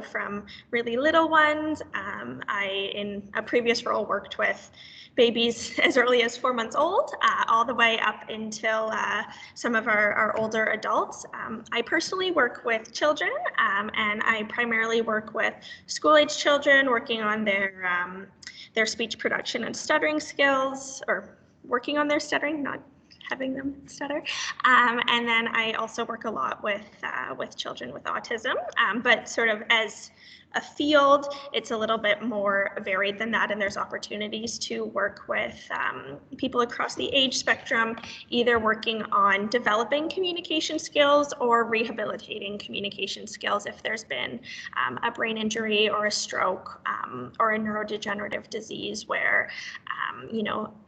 from really little ones. I, in a previous role, worked with babies as early as 4 months old, all the way up until some of our older adults. I personally work with children, and I primarily work with school-age children, working on their speech production and stuttering skills, or working on their stuttering, not having them stutter. And then I also work a lot with children with autism, but sort of as a field, it's a little bit more varied than that, and there's opportunities to work with people across the age spectrum, either working on developing communication skills or rehabilitating communication skills if there's been a brain injury or a stroke or a neurodegenerative disease where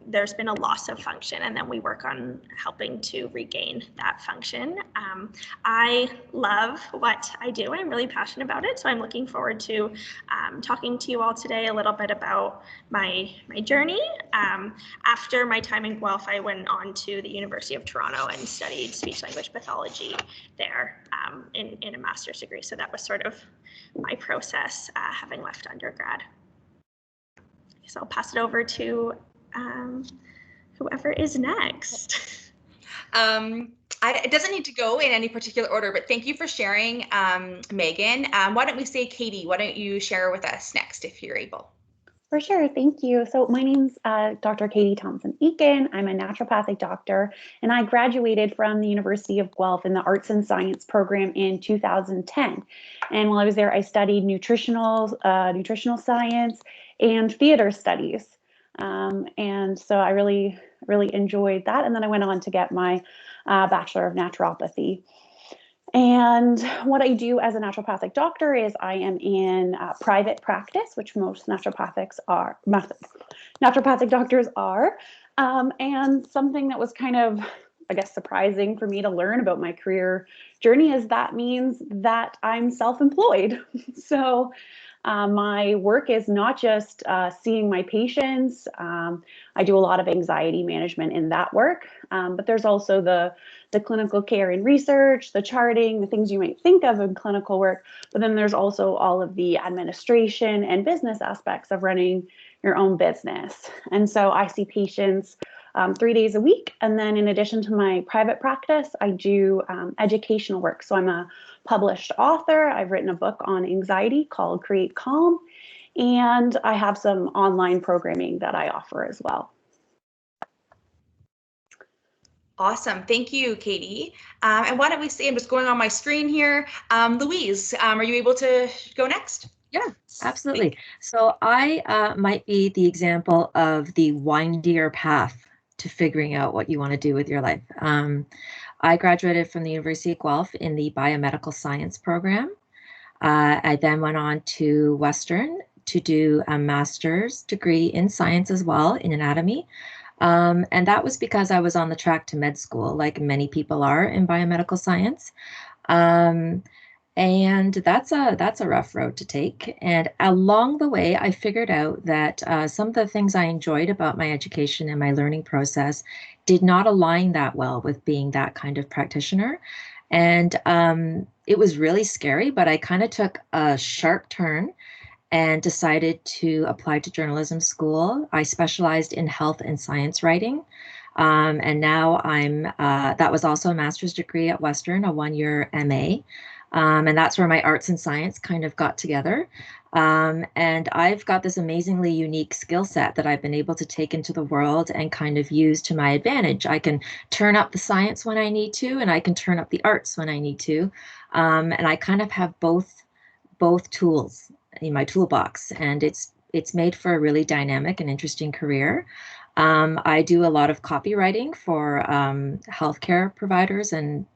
there's been a loss of function, and then we work on helping to regain that function. I love what I do. I'm really passionate about it, so I'm looking forward to talking to you all today a little bit about my journey. After my time in Guelph, I went on to the University of Toronto and studied speech-language pathology there in a master's degree. So that was sort of my process having left undergrad. So I'll pass it over to whoever is next. It doesn't need to go in any particular order, but thank you for sharing, Megan. Why don't we say, Katie, why don't you share with us next if you're able? For sure, thank you. So my name's Dr. Katie Thompson Eakin. I'm a naturopathic doctor, and I graduated from the University of Guelph in the Arts and Science program in 2010. And while I was there, I studied nutritional science and theater studies. And so I really enjoyed that. And then I went on to get my Bachelor of Naturopathy. And what I do as a naturopathic doctor is I am in private practice, which most naturopathic doctors are. And something that was kind of, I guess, surprising for me to learn about my career journey is that means that I'm self-employed. So my work is not just seeing my patients. I do a lot of anxiety management in that work, but there's also the clinical care and research, the charting, the things you might think of in clinical work, but then there's also all of the administration and business aspects of running your own business. And so I see patients 3 days a week. And then in addition to my private practice, I do educational work. So I'm a published author. I've written a book on anxiety called Create Calm. And I have some online programming that I offer as well. Awesome. Thank you, Katie. And why don't we see, I'm just going on my screen here. Louise, are you able to go next? Yeah, absolutely. So I might be the example of the windier path to figuring out what you want to do with your life. I graduated from the University of Guelph in the biomedical science program. I then went on to Western to do a master's degree in science as well, in anatomy. And that was because I was on the track to med school, like many people are in biomedical science. And that's a rough road to take. And along the way, I figured out that some of the things I enjoyed about my education and my learning process did not align that well with being that kind of practitioner. And it was really scary, but I kind of took a sharp turn and decided to apply to journalism school. I specialized in health and science writing. And now that was also a master's degree at Western, a 1-year MA. And that's where my arts and science kind of got together. And I've got this amazingly unique skill set that I've been able to take into the world and kind of use to my advantage. I can turn up the science when I need to, and I can turn up the arts when I need to. And I kind of have both tools in my toolbox, and it's made for a really dynamic and interesting career. I do a lot of copywriting for healthcare providers and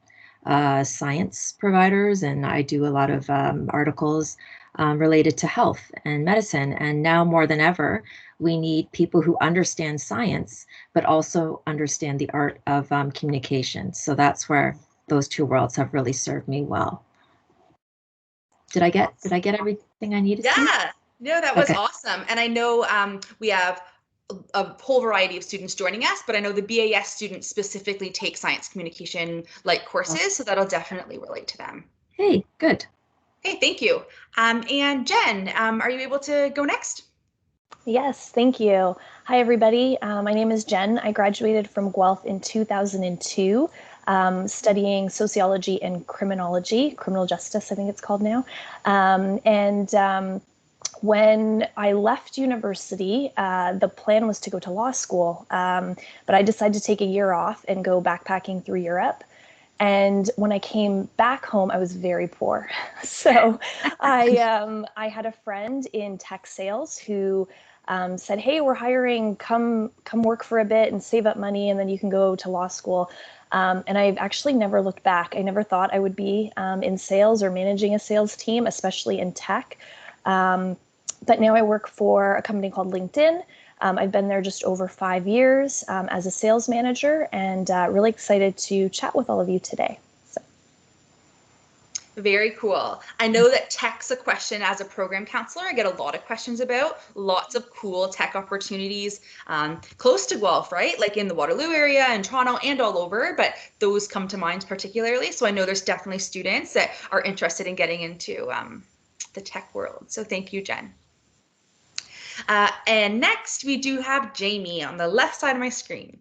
science providers, and I do a lot of articles related to health and medicine. And now more than ever, we need people who understand science, but also understand the art of communication. So that's where those two worlds have really served me well. Did I get everything I needed to? Yeah, no, that was awesome. And I know we have a whole variety of students joining us, but I know the BAS students specifically take science communication like courses, so that'll definitely relate to them. Hey, good. Okay, thank you. And Jen, are you able to go next? Yes, thank you. Hi, everybody. My name is Jen. I graduated from Guelph in 2002, studying sociology and criminology, criminal justice, I think it's called now. When I left university, the plan was to go to law school, but I decided to take a year off and go backpacking through Europe. And when I came back home, I was very poor. So I had a friend in tech sales who said, "Hey, we're hiring. Come work for a bit and save up money, and then you can go to law school." And I've actually never looked back. I never thought I would be in sales or managing a sales team, especially in tech. But now I work for a company called LinkedIn. I've been there just over 5 years as a sales manager, and really excited to chat with all of you today. So. Very cool. I know that tech's a question as a program counselor I get a lot of questions about. Lots of cool tech opportunities close to Guelph, right? Like in the Waterloo area and Toronto and all over, but those come to mind particularly. So I know there's definitely students that are interested in getting into the tech world. So thank you, Jen. And next we do have Jamie on the left side of my screen.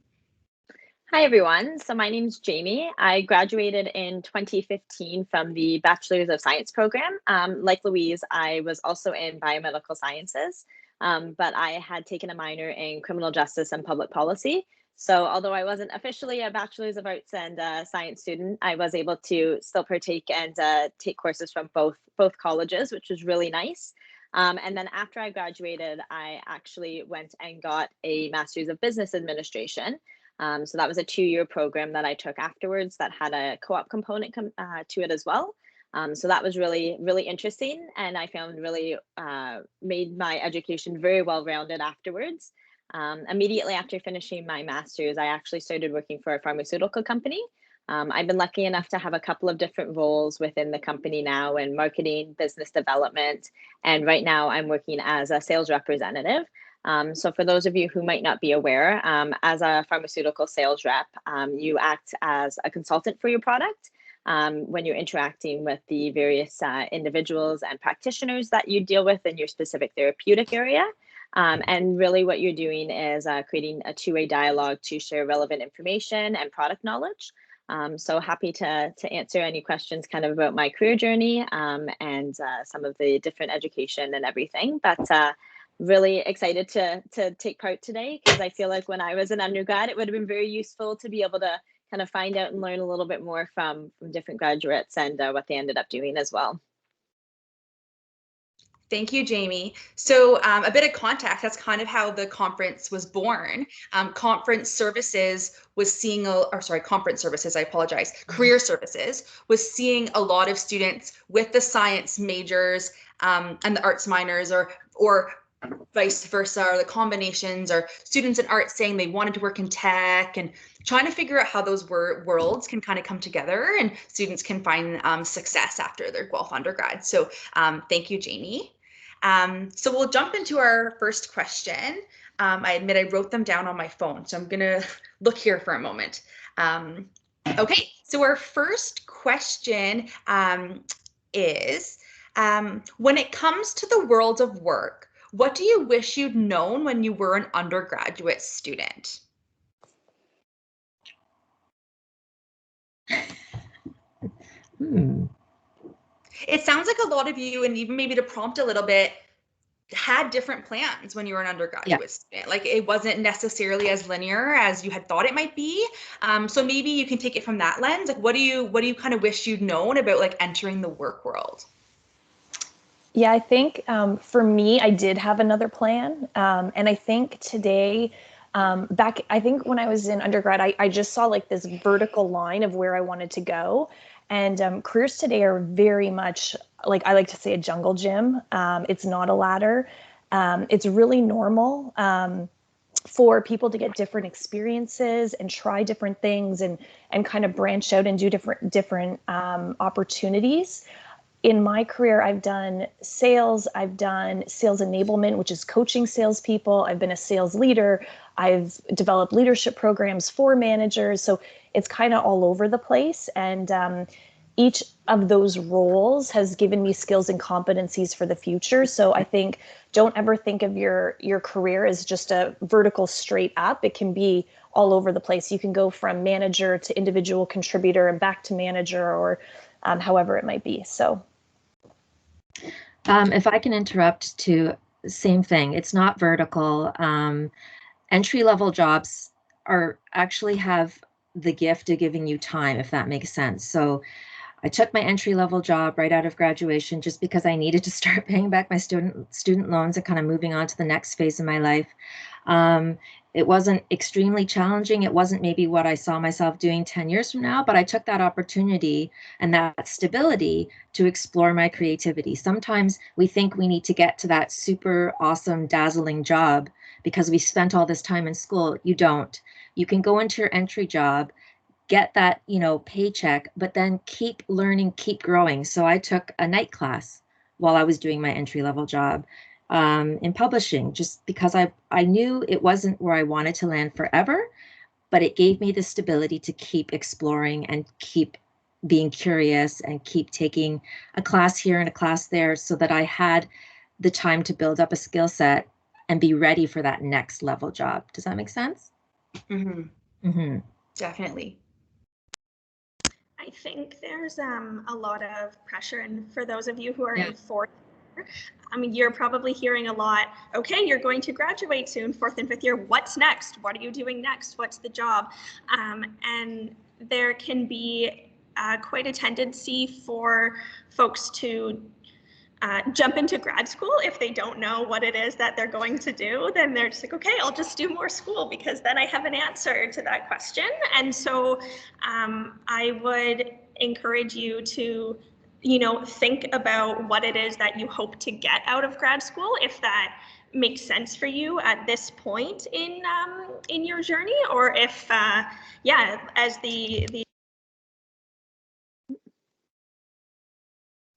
Hi, everyone. So my name's Jamie. I graduated in 2015 from the Bachelor's of Science program. Like Louise, I was also in biomedical sciences, but I had taken a minor in criminal justice and public policy. So although I wasn't officially a Bachelor's of Arts and Science student, I was able to still partake and take courses from both colleges, which was really nice. And then after I graduated, I actually went and got a Master's of Business Administration. So that was a 2-year program that I took afterwards that had a co-op component to it as well. So that was really, really interesting. And I found really made my education very well-rounded afterwards. Immediately after finishing my master's, I actually started working for a pharmaceutical company. I've been lucky enough to have a couple of different roles within the company now in marketing, business development, and right now I'm working as a sales representative. So for those of you who might not be aware, as a pharmaceutical sales rep, you act as a consultant for your product when you're interacting with the various individuals and practitioners that you deal with in your specific therapeutic area. And really what you're doing is creating a two-way dialogue to share relevant information and product knowledge. So happy to answer any questions kind of about my career journey and some of the different education and everything. But really excited to take part today because I feel like when I was an undergrad, it would have been very useful to be able to kind of find out and learn a little bit more from different graduates and what they ended up doing as well. Thank you, Jamie. So a bit of context, that's kind of how the conference was born. Conference services was seeing, conference services, I apologize, career services was seeing a lot of students with the science majors and the arts minors or vice versa, or the combinations, or students in art saying they wanted to work in tech and trying to figure out how those worlds can kind of come together and students can find success after their Guelph undergrad. So thank you, Jamie. So we'll jump into our first question. I admit I wrote them down on my phone, so I'm gonna look here for a moment. Okay, so our first question is, when it comes to the world of work, what do you wish you'd known when you were an undergraduate student? It sounds like a lot of you, and even maybe to prompt a little bit, had different plans when you were an undergraduate student. Like it wasn't necessarily as linear as you had thought it might be. So maybe you can take it from that lens. Like what do you kind of wish you'd known about like entering the work world? Yeah, I think for me, I did have another plan. And I think today, I think when I was in undergrad, I just saw like this vertical line of where I wanted to go. And careers today are very much, like I like to say, a jungle gym. It's not a ladder. It's really normal for people to get different experiences and try different things and kind of branch out and do different opportunities. In my career, I've done sales, I've done sales enablement, which is coaching salespeople. I've been a sales leader. I've developed leadership programs for managers. So it's kind of all over the place. And each of those roles has given me skills and competencies for the future. So I think don't ever think of your career as just a vertical straight up. It can be all over the place. You can go from manager to individual contributor and back to manager, or however it might be. So if I can interrupt, to same thing, it's not vertical. Entry-level jobs are actually have the gift of giving you time, if that makes sense. So I took my entry-level job right out of graduation just because I needed to start paying back my student loans and kind of moving on to the next phase of my life. It wasn't extremely challenging. It wasn't maybe what I saw myself doing 10 years from now, but I took that opportunity and that stability to explore my creativity. Sometimes we think we need to get to that super awesome, dazzling job because we spent all this time in school. You don't. You can go into your entry job, get that, paycheck, but then keep learning, keep growing. So I took a night class while I was doing my entry-level job in publishing, just because I knew it wasn't where I wanted to land forever, but it gave me the stability to keep exploring and keep being curious and keep taking a class here and a class there so that I had the time to build up a skill set and be ready for that next level job. Does that make sense? Mm-hmm. Mm-hmm. Definitely. I think there's a lot of pressure, and for those of you who are in fourth year, you're probably hearing a lot, okay, you're going to graduate soon, fourth and fifth year, what's next? What are you doing next? What's the job? And there can be quite a tendency for folks to jump into grad school if they don't know what it is that they're going to do. Then they're just like, okay, I'll just do more school because then I have an answer to that question. And so I would encourage you to, think about what it is that you hope to get out of grad school, if that makes sense for you at this point in your journey, or if, as the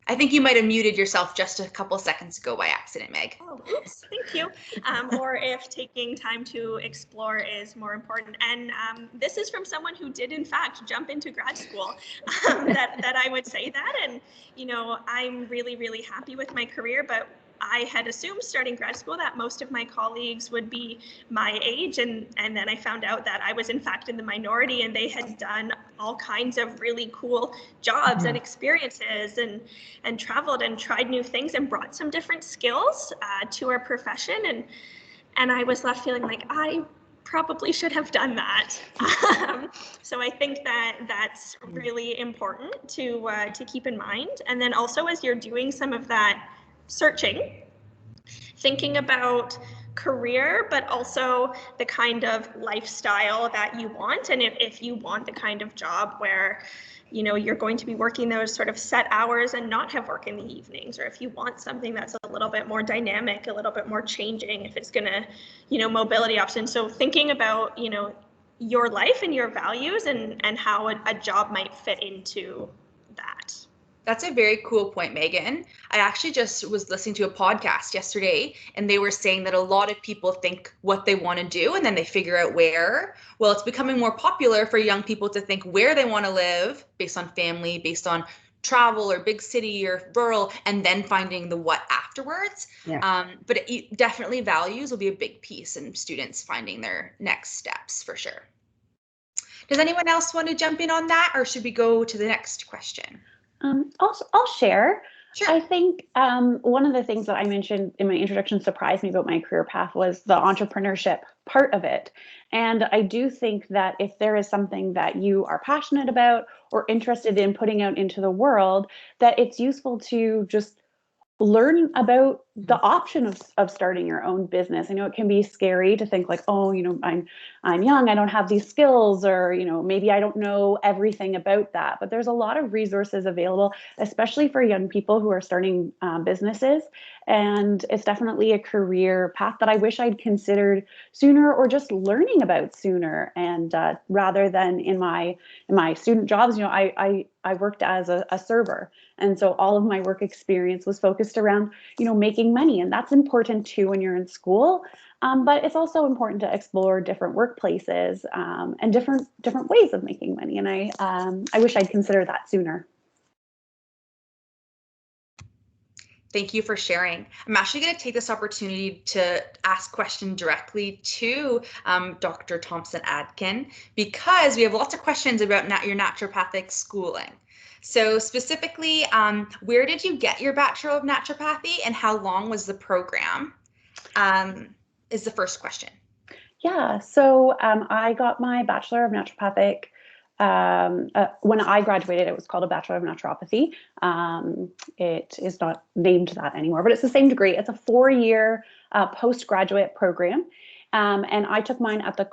I think you might have muted yourself just a couple seconds ago by accident, Meg. Oh, oops, thank you. Or if taking time to explore is more important. And this is from someone who did, in fact, jump into grad school, that I would say that. And, I'm really, really happy with my career, but I had assumed starting grad school that most of my colleagues would be my age, and then I found out that I was in fact in the minority, and they had done all kinds of really cool jobs and experiences and traveled and tried new things and brought some different skills to our profession, and I was left feeling like I probably should have done that. So I think that that's really important to keep in mind. And then also, as you're doing some of that searching, thinking about career, but also the kind of lifestyle that you want. And if you want the kind of job where, you're going to be working those sort of set hours and not have work in the evenings, or if you want something that's a little bit more dynamic, a little bit more changing, if it's gonna, mobility options. So thinking about, your life and your values and how a job might fit into that. That's a very cool point, Megan. I actually just was listening to a podcast yesterday, and they were saying that a lot of people think what they want to do and then they figure out where. Well, it's becoming more popular for young people to think where they want to live based on family, based on travel or big city or rural, and then finding the what afterwards. Yeah. But definitely values will be a big piece in students finding their next steps for sure. Does anyone else want to jump in on that, or should we go to the next question? I'll share. Sure. I think one of the things that I mentioned in my introduction surprised me about my career path was the entrepreneurship part of it. And I do think that if there is something that you are passionate about or interested in putting out into the world, that it's useful to just learn about the option of starting your own business. I know it can be scary to think like, oh, I'm young, I don't have these skills, or, maybe I don't know everything about that. But there's a lot of resources available, especially for young people who are starting businesses. And it's definitely a career path that I wish I'd considered sooner, or just learning about sooner. And rather than in my student jobs, I worked as a server. And so all of my work experience was focused around, making money. And that's important too when you're in school. But it's also important to explore different workplaces and different ways of making money. And I wish I'd considered that sooner. Thank you for sharing. I'm actually going to take this opportunity to ask questions directly to Dr. Thompson Aitken, because we have lots of questions about your naturopathic schooling. So specifically, where did you get your Bachelor of Naturopathy and how long was the program? Is the first question. Yeah, so I got my Bachelor of Naturopathic when I graduated. It was called a Bachelor of Naturopathy. It is not named that anymore, but it's the same degree. It's a 4-year postgraduate program, and I took mine at the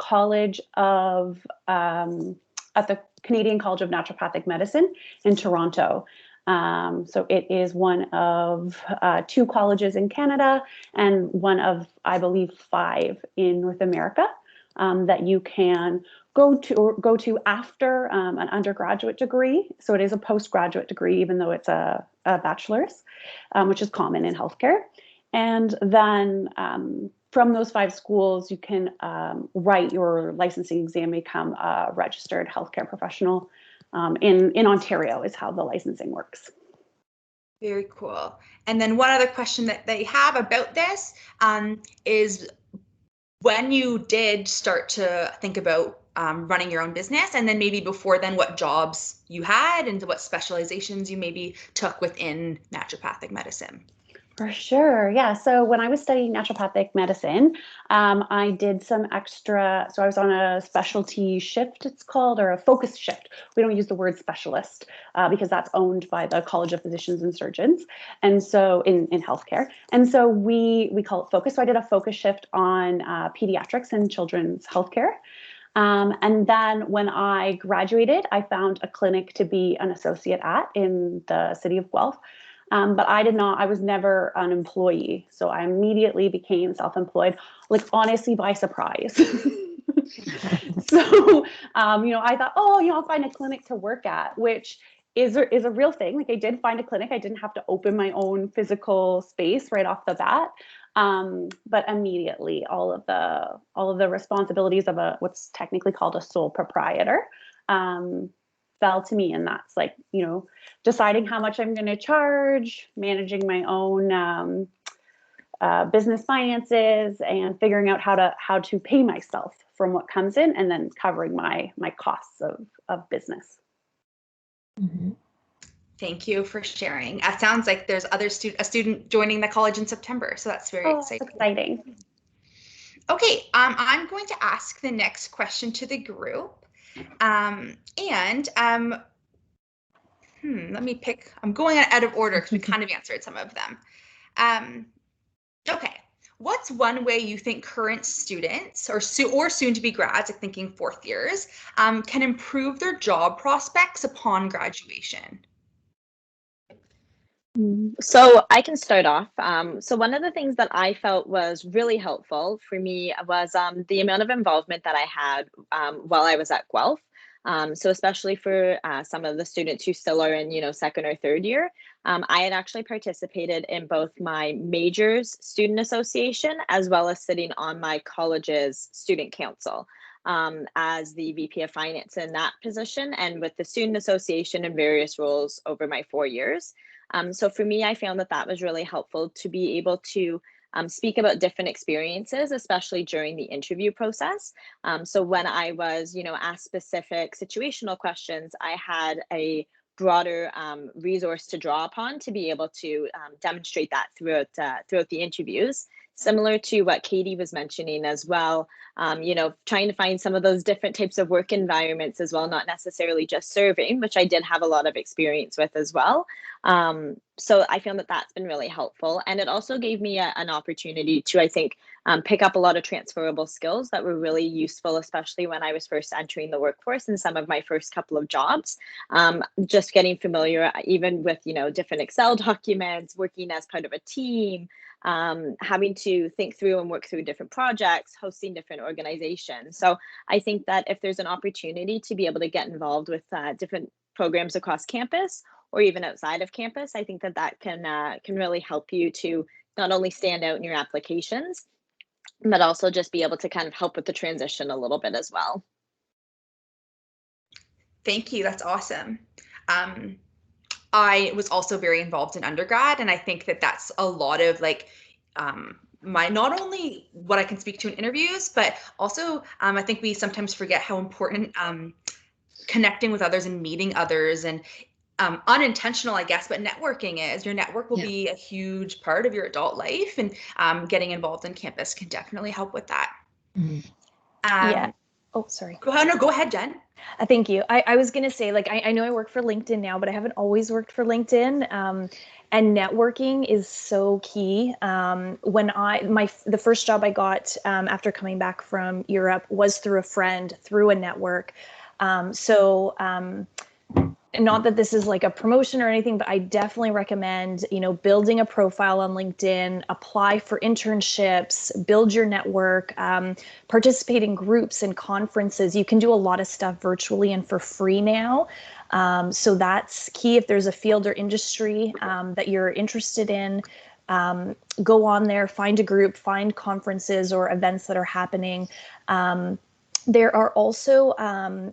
at the Canadian College of Naturopathic Medicine in Toronto. So it is one of 2 colleges in Canada and one of, I believe, 5 in North America that you can go to after an undergraduate degree. So it is a postgraduate degree, even though it's a bachelor's, which is common in healthcare. And then from those 5 schools, you can write your licensing exam, become a registered healthcare professional. In Ontario is how the licensing works. Very cool. And then one other question that they have about this is when you did start to think about running your own business, and then maybe before then, what jobs you had and what specializations you maybe took within naturopathic medicine. For sure. Yeah. So when I was studying naturopathic medicine, I did some extra. So I was on a specialty shift, it's called, or a focus shift. We don't use the word specialist because that's owned by the College of Physicians and Surgeons. And so in healthcare. And so we call it focus. So I did a focus shift on pediatrics and children's healthcare. And then when I graduated, I found a clinic to be an associate at in the city of Guelph. But I was never an employee. So I immediately became self-employed, like honestly by surprise. So, I thought, I'll find a clinic to work at, which is a real thing. Like I did find a clinic. I didn't have to open my own physical space right off the bat. But immediately all of the responsibilities of what's technically called a sole proprietor, fell to me. And that's like, deciding how much I'm going to charge, managing my own business finances, and figuring out how to pay myself from what comes in, and then covering my costs of business. Mm-hmm. Thank you for sharing. It sounds like there's a student joining the college in September, so that's very exciting. Okay, I'm going to ask the next question to the group. Let me pick. I'm going out of order because we kind of answered some of them. Okay, what's one way you think current students or soon-to-be grads, like thinking 4th years, can improve their job prospects upon graduation? So I can start off. So one of the things that I felt was really helpful for me was the amount of involvement that I had while I was at Guelph. So especially for some of the students who still are in, 2nd or 3rd year, I had actually participated in both my major's student association as well as sitting on my college's student council as the VP of Finance in that position, and with the student association in various roles over my 4 years. So for me, I found that was really helpful to be able to speak about different experiences, especially during the interview process. So when I was, asked specific situational questions, I had a broader resource to draw upon to be able to demonstrate that throughout the interviews. Similar to what Katie was mentioning as well, trying to find some of those different types of work environments as well, not necessarily just serving, which I did have a lot of experience with as well. So I found that that's been really helpful. And it also gave me an opportunity to, I think, pick up a lot of transferable skills that were really useful, especially when I was first entering the workforce in some of my first couple of jobs. Just getting familiar even with, different Excel documents, working as part of a team, having to think through and work through different projects, hosting different organizations. So I think that if there's an opportunity to be able to get involved with different programs across campus or even outside of campus, I think that can really help you to not only stand out in your applications, but also just be able to kind of help with the transition a little bit as well. Thank you. That's awesome. I was also very involved in undergrad, and I think that that's a lot of like my, not only what I can speak to in interviews, but also I think we sometimes forget how important connecting with others and meeting others and unintentional, I guess, but networking is. Your network will be a huge part of your adult life, and getting involved in campus can definitely help with that. Yeah. Oh, sorry. Go ahead, Jen. Thank you. I was going to say, like, I know I work for LinkedIn now, but I haven't always worked for LinkedIn. And networking is so key. When the first job I got after coming back from Europe was through a friend, through a network. Not that this is like a promotion or anything, but I definitely recommend, building a profile on LinkedIn, apply for internships, build your network, participate in groups and conferences. You can do a lot of stuff virtually and for free now. So that's key. If there's a field or industry that you're interested in, go on there, find a group, find conferences or events that are happening. There are also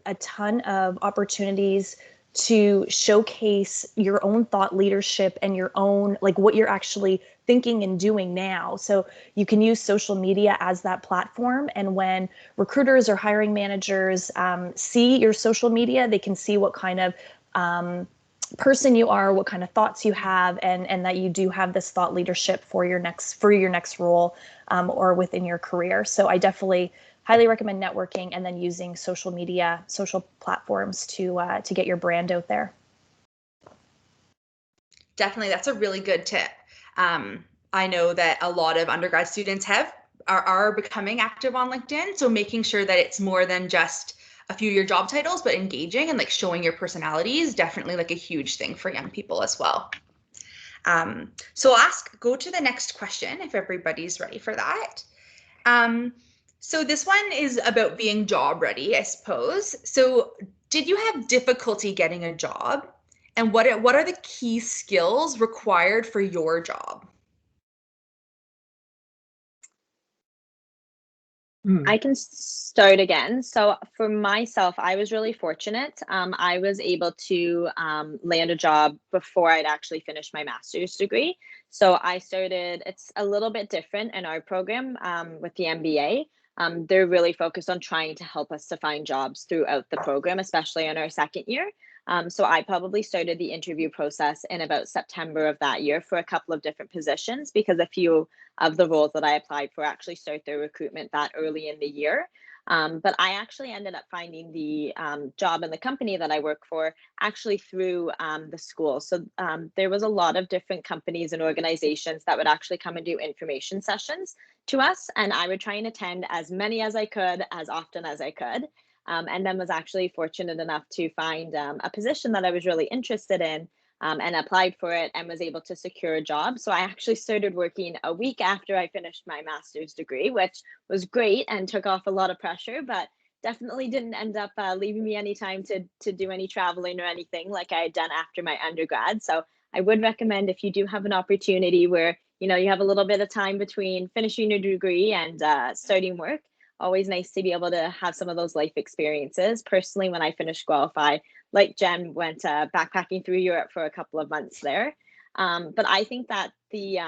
a ton of opportunities to showcase your own thought leadership and your own, like, what you're actually thinking and doing now. So you can use social media as that platform. And when recruiters or hiring managers see your social media, they can see what kind of person you are, what kind of thoughts you have, and that you do have this thought leadership for your next role or within your career. So I definitely highly recommend networking and then using social media, social platforms to get your brand out there. Definitely, that's a really good tip. I know that a lot of undergrad students are becoming active on LinkedIn, so making sure that it's more than just a few of your job titles, but engaging and like showing your personality is definitely like a huge thing for young people as well. So I'll go to the next question if everybody's ready for that. So this one is about being job ready, I suppose. So did you have difficulty getting a job? And what are the key skills required for your job? I can start again. So for myself, I was really fortunate. I was able to land a job before I'd actually finished my master's degree. So I started, it's a little bit different in our program with the MBA. They're really focused on trying to help us to find jobs throughout the program, especially in our second year. So I probably started the interview process in about September of that year for a couple of different positions, because a few of the roles that I applied for actually start their recruitment that early in the year. But I actually ended up finding the job in the company that I work for actually through the school. So there was a lot of different companies and organizations that would actually come and do information sessions to us. And I would try and attend as many as I could, as often as I could. And then was actually fortunate enough to find a position that I was really interested in and applied for it and was able to secure a job. So I actually started working a week after I finished my master's degree, which was great and took off a lot of pressure, but definitely didn't end up leaving me any time to do any traveling or anything like I had done after my undergrad. So I would recommend, if you do have an opportunity where, you have a little bit of time between finishing your degree and starting work, always nice to be able to have some of those life experiences. Personally, when I finished Guelph, I, like Jen, went backpacking through Europe for a couple of months there. But I think that the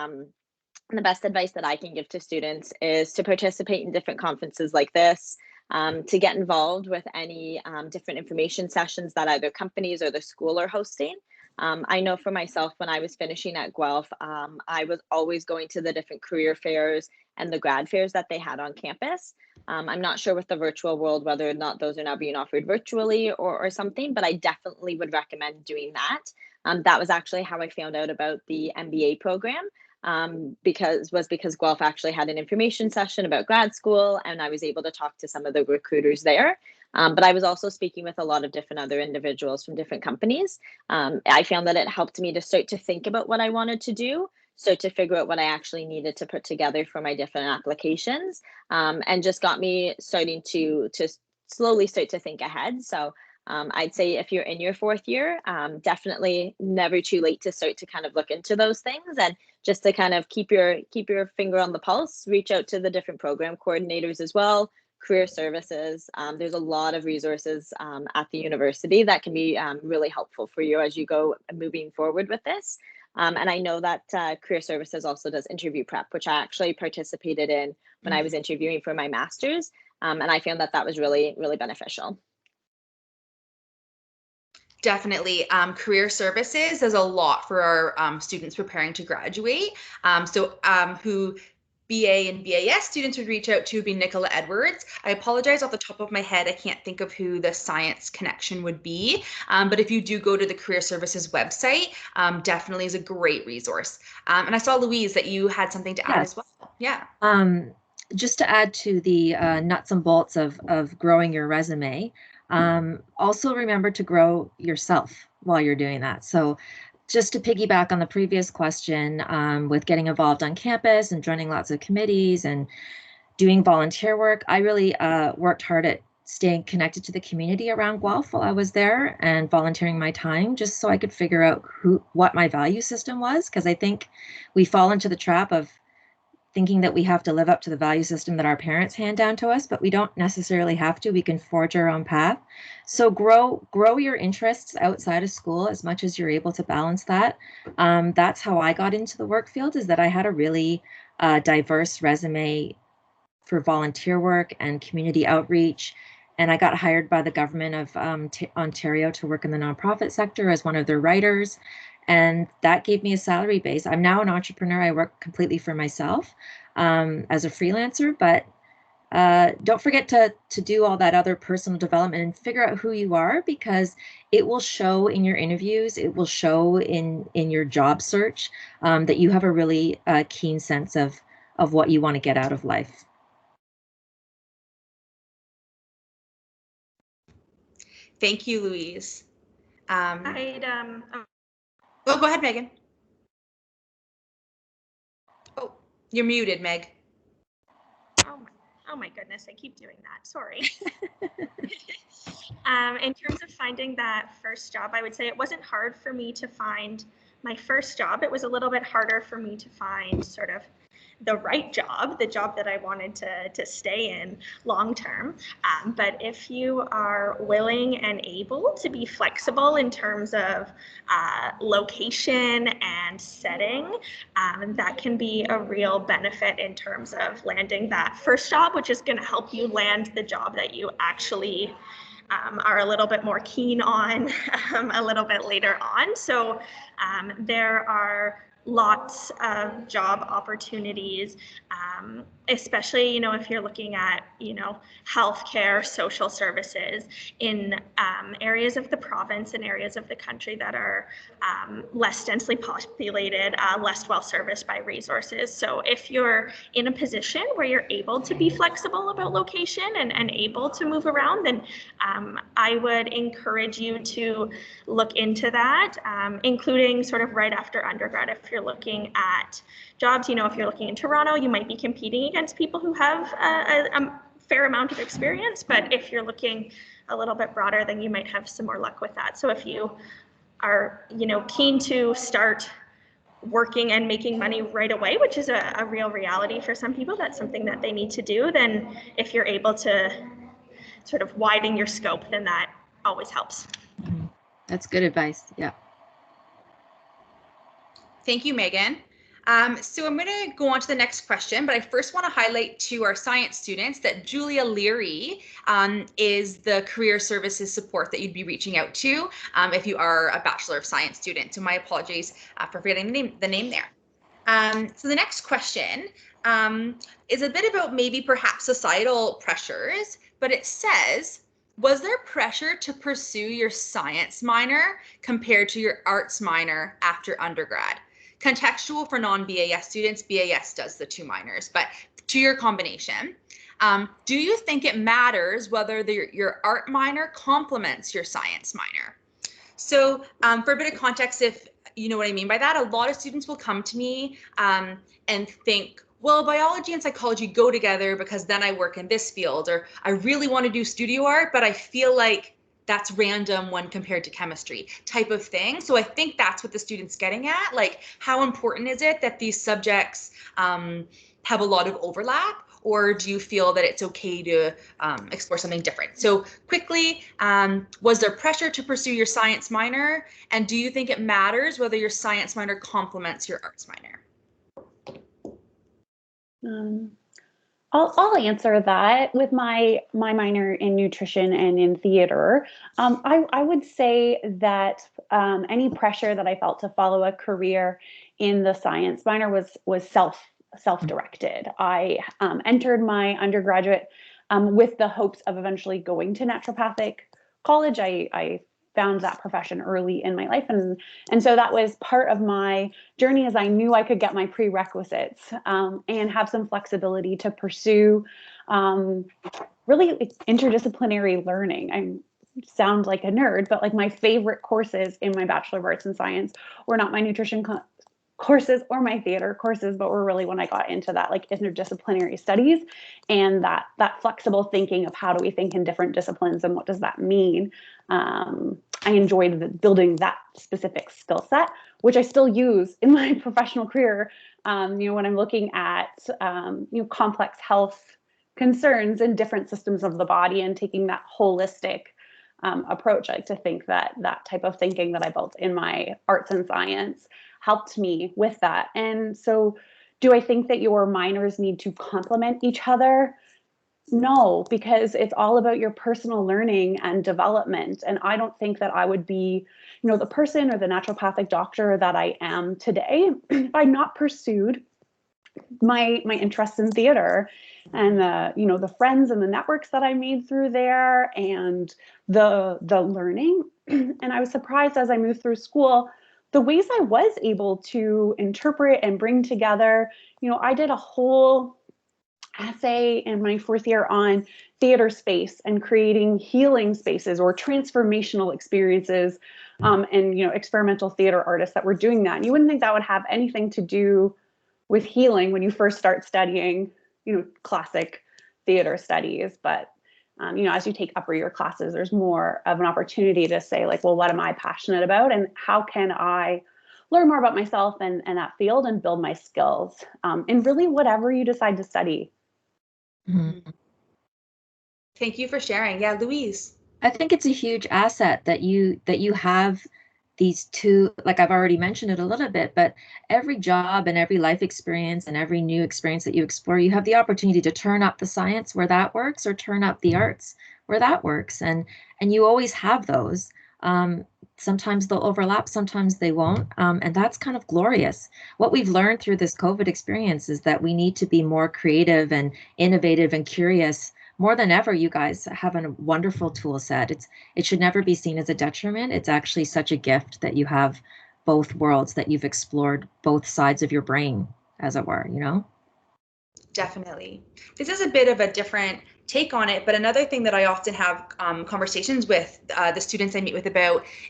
best advice that I can give to students is to participate in different conferences like this, to get involved with any different information sessions that either companies or the school are hosting. I know for myself, when I was finishing at Guelph, I was always going to the different career fairs and the grad fairs that they had on campus. I'm not sure with the virtual world whether or not those are now being offered virtually or something, but I definitely would recommend doing that. That was actually how I found out about the MBA program, because Guelph actually had an information session about grad school, and I was able to talk to some of the recruiters there. But I was also speaking with a lot of different other individuals from different companies. I found that it helped me to start to think about what I wanted to do, start to figure out what I actually needed to put together for my different applications, and just got me starting to slowly start to think ahead. So I'd say if you're in your fourth year, definitely never too late to start to kind of look into those things, and just to kind of keep your finger on the pulse, reach out to the different program coordinators as well, career services. There's a lot of resources at the university that can be really helpful for you as you go moving forward with this. And I know that career services also does interview prep, which I actually participated in when I was interviewing for my master's. And I found that that was really, really beneficial. Definitely. Career services does a lot for our students preparing to graduate. Who BA and BAS students would reach out to be Nicola Edwards. I apologize, off the top of my head, I can't think of who the science connection would be. But if you do go to the Career Services website, definitely is a great resource. And I saw, Louise, that you had something to add as well. Yeah. Just to add to the nuts and bolts of growing your resume, also remember to grow yourself while you're doing that. So just to piggyback on the previous question, with getting involved on campus and joining lots of committees and doing volunteer work, I really worked hard at staying connected to the community around Guelph while I was there and volunteering my time just so I could figure out what my value system was, because I think we fall into the trap of thinking that we have to live up to the value system that our parents hand down to us, but we don't necessarily have to. We can forge our own path. So grow your interests outside of school as much as you're able to balance that. That's how I got into the work field, is that I had a really diverse resume for volunteer work and community outreach. And I got hired by the government of Ontario to work in the nonprofit sector as one of their writers. And that gave me a salary base. I'm now an entrepreneur. I work completely for myself as a freelancer, but don't forget to do all that other personal development and figure out who you are, because it will show in your interviews. It will show in your job search that you have a really keen sense of what you want to get out of life. Thank you, Louise. Oh, go ahead, Megan. Oh, you're muted, Meg. Oh my goodness, I keep doing that. Sorry. In terms of finding that first job, I would say it wasn't hard for me to find my first job. It was a little bit harder for me to find sort of the right job, the job that I wanted to stay in long term. But if you are willing and able to be flexible in terms of location and setting, that can be a real benefit in terms of landing that first job, which is going to help you land the job that you actually are a little bit more keen on a little bit later on. So there are lots of job opportunities, especially, if you're looking at, healthcare, social services in areas of the province and areas of the country that are less densely populated, less well serviced by resources. So if you're in a position where you're able to be flexible about location and able to move around, then I would encourage you to look into that, including sort of right after undergrad. If you're looking at jobs, if you're looking in Toronto, you might be competing against people who have a fair amount of experience, but if you're looking a little bit broader, then you might have some more luck with that. So if you are, keen to start working and making money right away, which is a real reality for some people, that's something that they need to do, then if you're able to sort of widen your scope, then that always helps. That's good advice. Yeah. Thank you, Megan. So I'm going to go on to the next question, but I first want to highlight to our science students that Julia Leary is the career services support that you'd be reaching out to if you are a Bachelor of Science student. So my apologies for forgetting the name there. So the next question is a bit about maybe perhaps societal pressures, but it says, was there pressure to pursue your science minor compared to your arts minor after undergrad? Contextual for non-BAS students, BAS does the two minors, but to your combination, do you think it matters whether your art minor complements your science minor? So for a bit of context, if you know what I mean by that, a lot of students will come to me and think, well, biology and psychology go together because then I work in this field, or I really want to do studio art, but I feel like that's random when compared to chemistry type of thing. So I think that's what the student's getting at. Like, how important is it that these subjects have a lot of overlap, or do you feel that it's okay to explore something different? So quickly, was there pressure to pursue your science minor? And do you think it matters whether your science minor complements your arts minor? I'll answer that with my minor in nutrition and in theater. I would say that any pressure that I felt to follow a career in the science minor was self-directed. I entered my undergraduate with the hopes of eventually going to naturopathic college. I found that profession early in my life, and so that was part of my journey, as I knew I could get my prerequisites and have some flexibility to pursue really interdisciplinary learning. I sound like a nerd, but like my favorite courses in my Bachelor of Arts in Science were not my nutrition courses or my theater courses, but were really when I got into that like interdisciplinary studies and that flexible thinking of how do we think in different disciplines and what does that mean. I enjoyed building that specific skill set, which I still use in my professional career. When I'm looking at complex health concerns in different systems of the body and taking that holistic approach, I like to think that type of thinking that I built in my arts and science helped me with that. And so, do I think that your minors need to complement each other? No, because it's all about your personal learning and development. And I don't think that I would be, the person or the naturopathic doctor that I am today if I'd not pursued my interests in theater and the friends and the networks that I made through there and the learning. And I was surprised as I moved through school the ways I was able to interpret and bring together. I did a whole essay in my fourth year on theater space and creating healing spaces or transformational experiences, and experimental theater artists that were doing that. And you wouldn't think that would have anything to do with healing when you first start studying, classic theater studies. But as you take upper year classes, there's more of an opportunity to say like, well, what am I passionate about, and how can I learn more about myself and that field and build my skills in really whatever you decide to study. Mm-hmm. Thank you for sharing. Yeah, Louise. I think it's a huge asset that you have these two, like I've already mentioned it a little bit, but every job and every life experience and every new experience that you explore, you have the opportunity to turn up the science where that works or turn up the arts where that works. And you always have those. Sometimes they'll overlap, sometimes they won't. And that's kind of glorious. What we've learned through this COVID experience is that we need to be more creative and innovative and curious. More than ever, you guys have a wonderful tool set. It should never be seen as a detriment. It's actually such a gift that you have both worlds, that you've explored both sides of your brain, as it were, Definitely. This is a bit of a different take on it, but another thing that I often have conversations with the students I meet with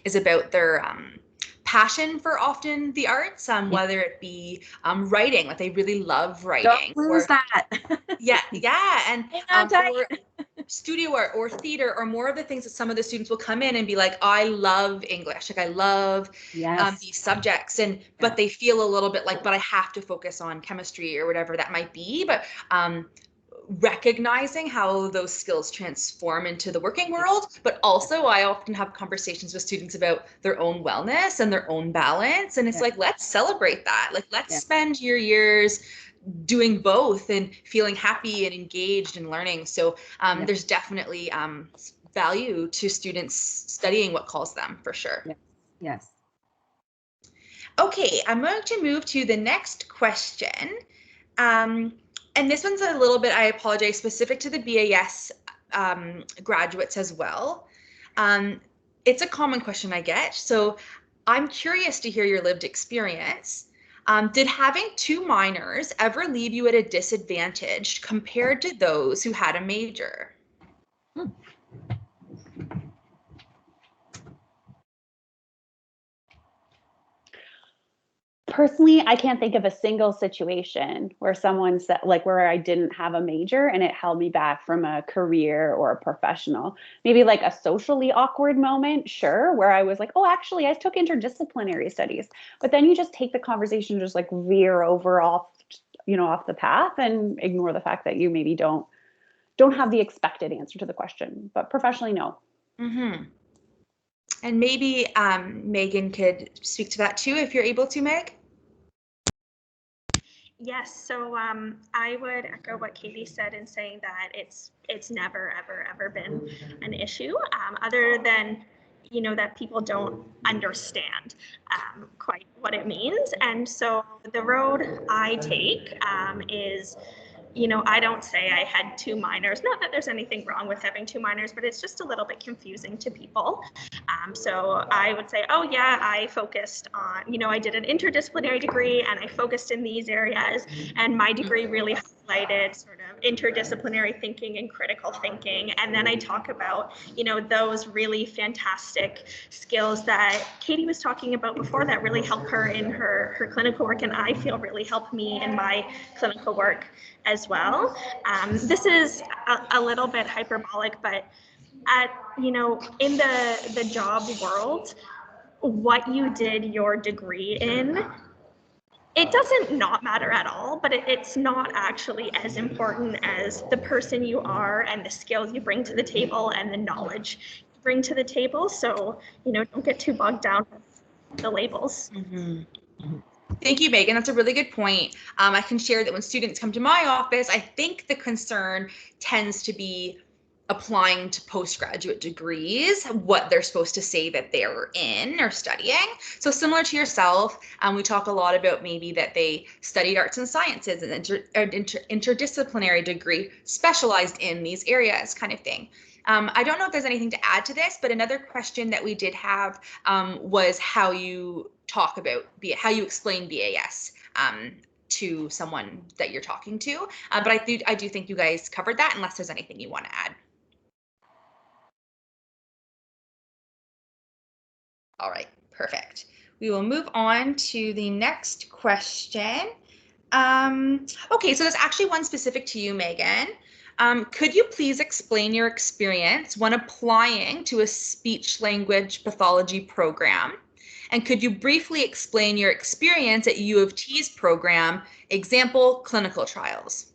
is about their passion for often the arts, whether it be writing, like they really love writing. Don't lose that. yeah, and or studio art or theater, or more of the things that some of the students will come in and be like, I love English, like I love these subjects, but they feel a little bit like, but I have to focus on chemistry or whatever that might be. But recognizing how those skills transform into the working world, but also I often have conversations with students about their own wellness and their own balance. And it's like, let's celebrate that. Like, let's spend your years doing both and feeling happy and engaged and learning. So there's definitely value to students studying what calls them, for sure. Yes. Okay, I'm going to move to the next question. And this one's a little bit, I apologize, specific to the BAS graduates as well. It's a common question I get. So I'm curious to hear your lived experience. Did having two minors ever leave you at a disadvantage compared to those who had a major? Personally, I can't think of a single situation where someone said, like, where I didn't have a major and it held me back from a career or a professional. Maybe like a socially awkward moment, sure, where I was like, oh, actually, I took interdisciplinary studies. But then you just take the conversation, just like veer over off off the path and ignore the fact that you maybe don't have the expected answer to the question, but professionally, no. Mm-hmm. And maybe Megan could speak to that too, if you're able to, Meg. Yes, so I would echo what Katie said in saying that it's never, ever been an issue, other than, that people don't understand quite what it means. And so the road I take is, I don't say I had 2 minors, not that there's anything wrong with having 2 minors, but it's just a little bit confusing to people. So I would say, oh yeah, I focused on, I did an interdisciplinary degree and I focused in these areas, and my degree really highlighted sort of interdisciplinary thinking and critical thinking. And then I talk about, those really fantastic skills that Katie was talking about before that really help her in her clinical work, and I feel really help me in my clinical work as well. This is a little bit hyperbolic, but in the job world, what you did your degree in, it doesn't not matter at all, but it's not actually as important as the person you are and the skills you bring to the table and the knowledge you bring to the table. So, don't get too bogged down with the labels. Mm-hmm. Thank you, Megan. That's a really good point. I can share that when students come to my office, I think the concern tends to be applying to postgraduate degrees, what they're supposed to say that they're in or studying. So similar to yourself, we talk a lot about maybe that they studied arts and sciences and interdisciplinary degree specialized in these areas kind of thing. I don't know if there's anything to add to this, but another question that we did have was how you talk about, how you explain BAS to someone that you're talking to. But I do think you guys covered that, unless there's anything you want to add. All right, perfect. We will move on to the next question. Okay, so there's actually one specific to you, Megan. Could you please explain your experience when applying to a speech language pathology program? And could you briefly explain your experience at U of T's program, example, clinical trials?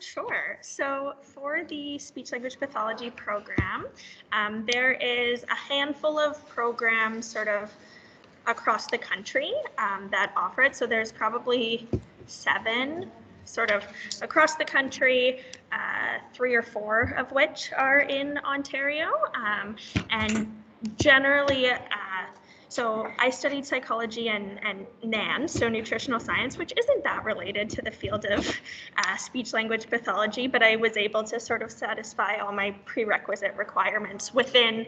Sure. So for the speech language pathology program, there is a handful of programs sort of across the country that offer it. So there's probably 7 sort of across the country, 3 or 4 of which are in Ontario. And generally, so I studied psychology and NAN, so nutritional science, which isn't that related to the field of speech language pathology, but I was able to sort of satisfy all my prerequisite requirements within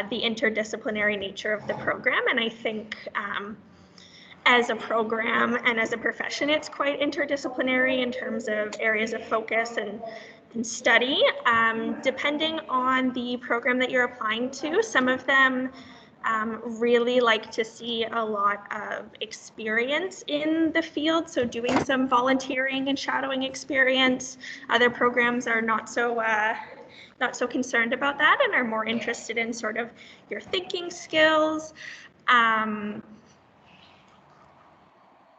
the interdisciplinary nature of the program. And I think as a program and as a profession, it's quite interdisciplinary in terms of areas of focus and study. Depending on the program that you're applying to, some of them really like to see a lot of experience in the field, so doing some volunteering and shadowing experience. Other programs are not so concerned about that and are more interested in sort of your thinking skills.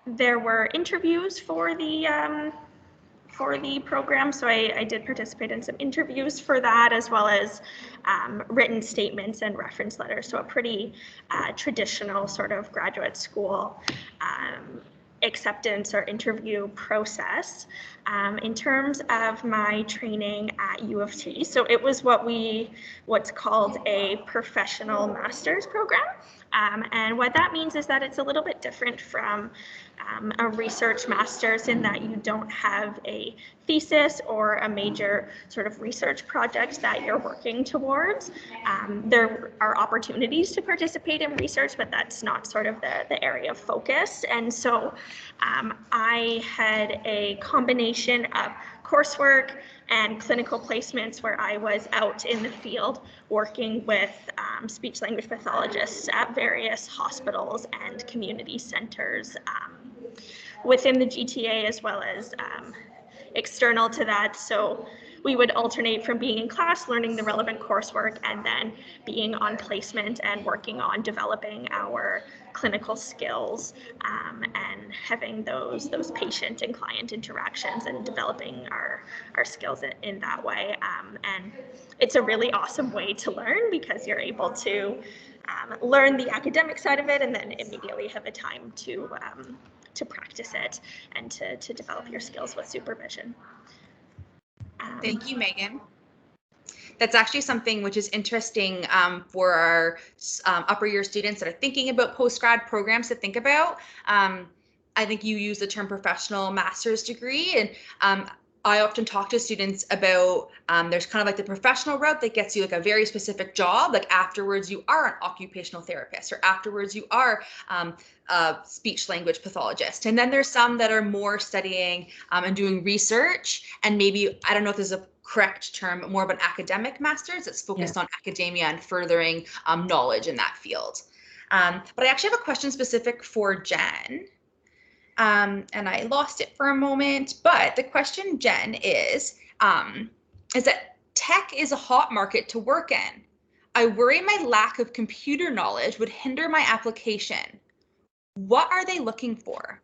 There were interviews for the program, so I did participate in some interviews for that, as well as written statements and reference letters. So a pretty traditional sort of graduate school acceptance or interview process. In terms of my training at U of T, so it was what's called a professional master's program. And what that means is that it's a little bit different from a research master's in that you don't have a thesis or a major sort of research project that you're working towards. There are opportunities to participate in research, but that's not sort of the area of focus. And so I had a combination of coursework and clinical placements where I was out in the field working with speech language pathologists at various hospitals and community centers within the GTA, as well as external to that. So we would alternate from being in class, learning the relevant coursework, and then being on placement and working on developing our clinical skills, and having those patient and client interactions and developing our skills in that way. And it's a really awesome way to learn because you're able to learn the academic side of it and then immediately have a time to practice it and to develop your skills with supervision. Thank you, Megan. That's actually something which is interesting for our upper year students that are thinking about post-grad programs to think about. I think you use the term professional master's degree, and I often talk to students about there's kind of like the professional route that gets you like a very specific job, like afterwards you are an occupational therapist or afterwards you are a speech language pathologist. And then there's some that are more studying and doing research, and maybe, I don't know if there's a correct term, more of an academic master's that's focused on academia and furthering knowledge in that field. But I actually have a question specific for Jen. And I lost it for a moment, but the question, Jen, is that tech is a hot market to work in. I worry my lack of computer knowledge would hinder my application. What are they looking for?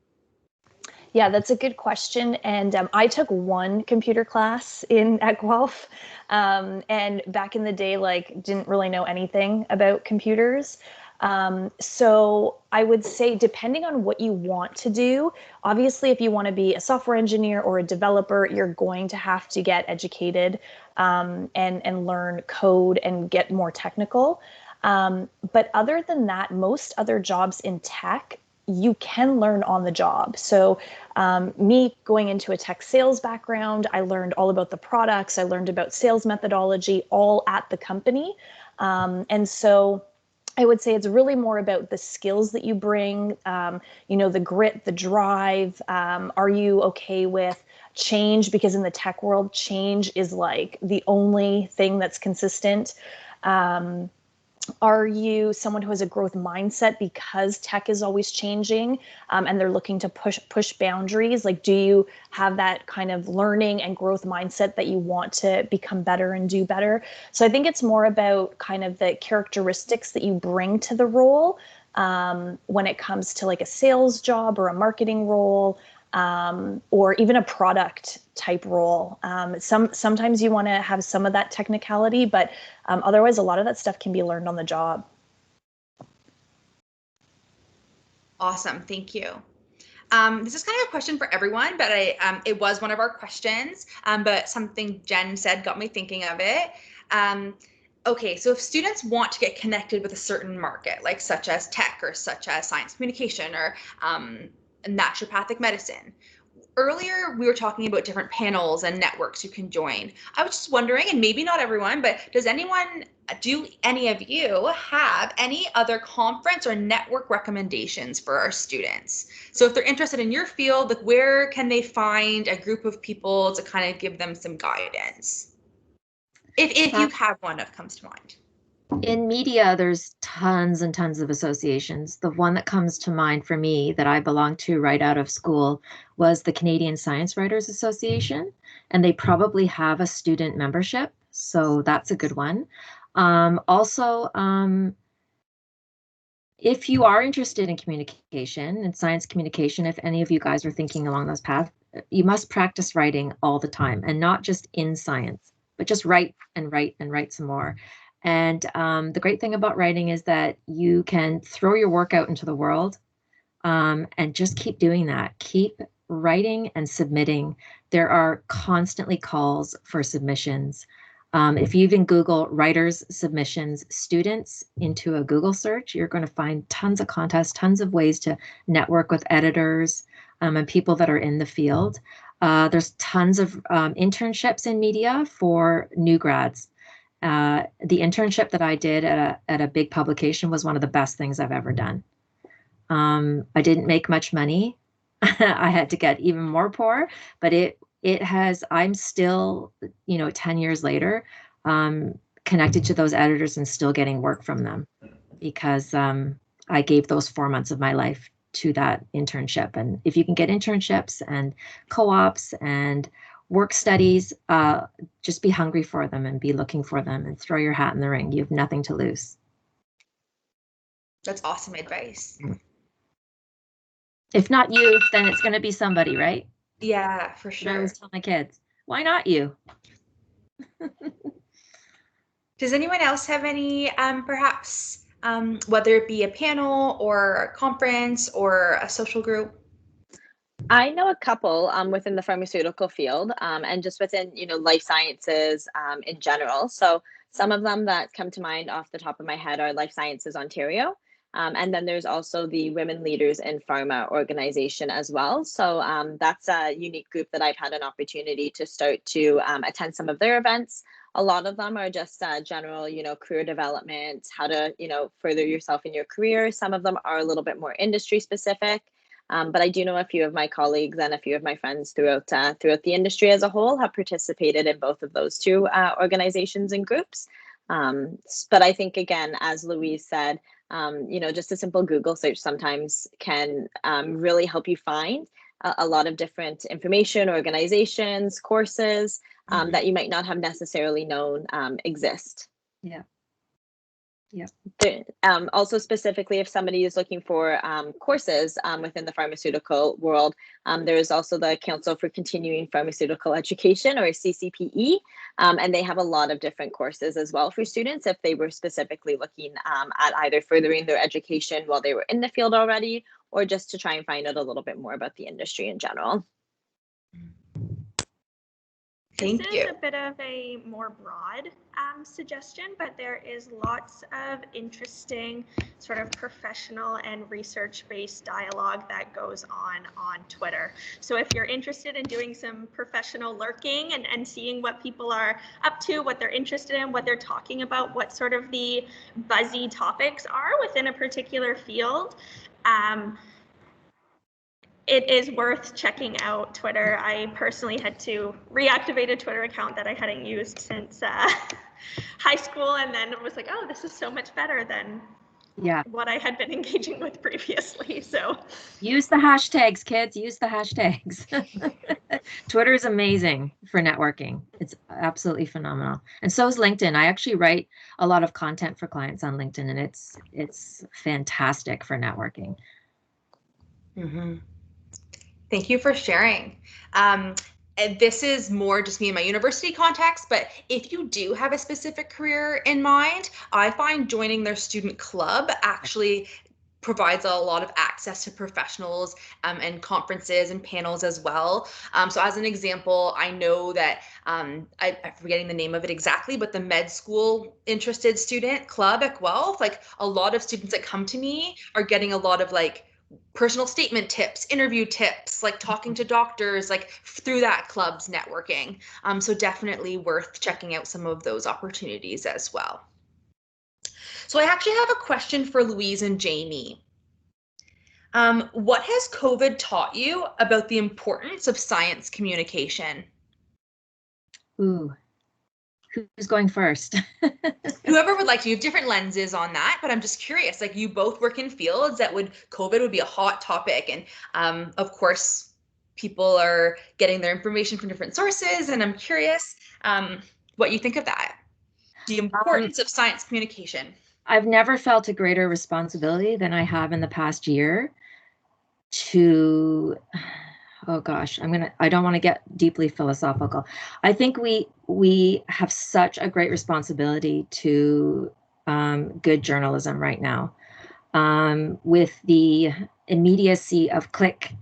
Yeah, that's a good question. And I took one computer class at Guelph. And back in the day, didn't really know anything about computers. So I would say, depending on what you want to do, obviously, if you want to be a software engineer or a developer, you're going to have to get educated and learn code and get more technical. But other than that, most other jobs in tech, you can learn on the job. So me going into a tech sales background, I learned all about the products. I learned about sales methodology all at the company. And so I would say it's really more about the skills that you bring, the grit, the drive. Are you okay with change? Because in the tech world, change is like the only thing that's consistent. Are you someone who has a growth mindset because tech is always changing and they're looking to push boundaries? Like, do you have that kind of learning and growth mindset that you want to become better and do better? So I think it's more about kind of the characteristics that you bring to the role when it comes to like a sales job or a marketing role, or even a product type role. Sometimes you want to have some of that technicality, but otherwise a lot of that stuff can be learned on the job. Awesome, thank you. This is kind of a question for everyone, but it was one of our questions, but something Jen said got me thinking of it. Okay, so if students want to get connected with a certain market, like such as tech or such as science communication or naturopathic medicine. Earlier, we were talking about different panels and networks you can join. I was just wondering, and maybe not everyone, but do any of you have any other conference or network recommendations for our students? So if they're interested in your field, like where can they find a group of people to kind of give them some guidance? If you have one that comes to mind. In media, there's tons and tons of associations. The one that comes to mind for me that I belonged to right out of school was the Canadian Science Writers Association, and they probably have a student membership, so that's a good one. Also, if you are interested in communication and science communication, if any of you guys are thinking along those paths, you must practice writing all the time, and not just in science, but just write and write and write some more. And the great thing about writing is that you can throw your work out into the world and just keep doing that. Keep writing and submitting. There are constantly calls for submissions. If you even Google writers submissions students into a Google search, you're going to find tons of contests, tons of ways to network with editors and people that are in the field. There's tons of internships in media for new grads. The internship that I did at a big publication was one of the best things I've ever done. I didn't make much money. I had to get even more poor, but I'm still, 10 years later, connected to those editors and still getting work from them because I gave those 4 months of my life to that internship. And if you can get internships and co-ops and work studies, just be hungry for them and be looking for them and throw your hat in the ring. You have nothing to lose. That's awesome advice. If not you, then it's going to be somebody, right? Yeah, for I sure. always tell my kids, why not you? Does anyone else have any, perhaps, whether it be a panel or a conference or a social group? I know a couple within the pharmaceutical field and just within, life sciences in general. So some of them that come to mind off the top of my head are Life Sciences Ontario. And then there's also the Women Leaders in Pharma organization as well. So that's a unique group that I've had an opportunity to start to attend some of their events. A lot of them are just general, career development, how to, further yourself in your career. Some of them are a little bit more industry specific. But I do know a few of my colleagues and a few of my friends throughout the industry as a whole have participated in both of those two organizations and groups. But I think, again, as Louise said, just a simple Google search sometimes can really help you find a lot of different information, organizations, courses that you might not have necessarily known exist. Yeah. Yeah. Also, specifically, if somebody is looking for courses within the pharmaceutical world, there is also the Council for Continuing Pharmaceutical Education, or CCPE, and they have a lot of different courses as well for students if they were specifically looking at either furthering their education while they were in the field already, or just to try and find out a little bit more about the industry in general. Thank This you. is a bit of a more broad suggestion, but there is lots of interesting sort of professional and research-based dialogue that goes on Twitter. So if you're interested in doing some professional lurking and seeing what people are up to, what they're interested in, what they're talking about, what sort of the buzzy topics are within a particular field, it is worth checking out Twitter. I personally had to reactivate a Twitter account that I hadn't used since high school, and then it was like, oh, this is so much better than what I had been engaging with previously. So use the hashtags, kids. Use the hashtags. Twitter is amazing for networking. It's absolutely phenomenal. And so is LinkedIn. I actually write a lot of content for clients on LinkedIn, and it's fantastic for networking. Mm-hmm. Thank you for sharing. And this is more just me in my university context, but if you do have a specific career in mind, I find joining their student club actually provides a lot of access to professionals and conferences and panels as well. So as an example, I know that I'm forgetting the name of it exactly, but the med school interested student club at Guelph, like a lot of students that come to me are getting a lot of like personal statement tips, interview tips, like talking to doctors, like through that club's networking. So definitely worth checking out some of those opportunities as well. So I actually have a question for Louise and Jamie. What has COVID taught you about the importance of science communication? Ooh, who's going first? Whoever would like to. You have different lenses on that, but I'm just curious, like you both work in fields that COVID would be a hot topic. And of course, people are getting their information from different sources. And I'm curious what you think of that. The importance of science communication. I've never felt a greater responsibility than I have in the past year to, oh gosh, I don't want to get deeply philosophical. I think we have such a great responsibility to good journalism right now. With the immediacy of click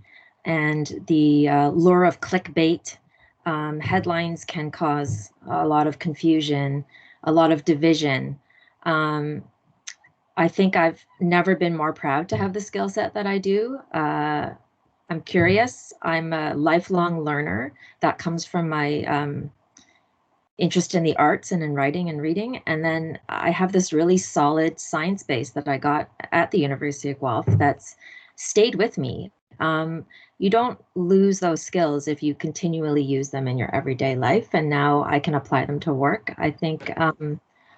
and the lure of clickbait, headlines can cause a lot of confusion, a lot of division. I think I've never been more proud to have the skill set that I do. I'm curious. I'm a lifelong learner. That comes from my interest in the arts and in writing and reading. And then I have this really solid science base that I got at the University of Guelph that's stayed with me. You don't lose those skills if you continually use them in your everyday life. And now I can apply them to work. I think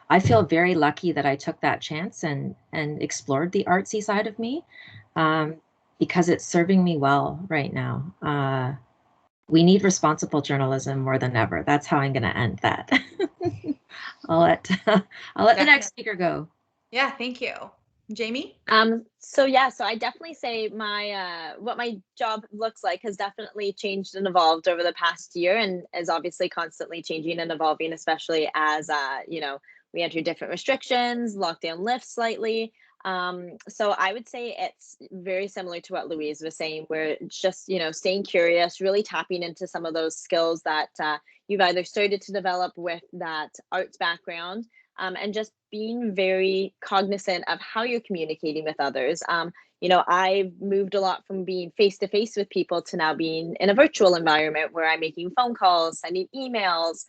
I feel very lucky that I took that chance and explored the artsy side of me because it's serving me well right now. We need responsible journalism more than ever. That's how I'm going to end that. I'll let the next speaker go. Yeah, thank you. Jamie? So I definitely say my what my job looks like has definitely changed and evolved over the past year, and is obviously constantly changing and evolving, especially as we enter different restrictions, lockdown lifts slightly. So I would say it's very similar to what Louise was saying, where it's just staying curious, really tapping into some of those skills that you've either started to develop with that arts background. And just being very cognizant of how you're communicating with others. I've moved a lot from being face to face with people to now being in a virtual environment where I'm making phone calls, sending emails.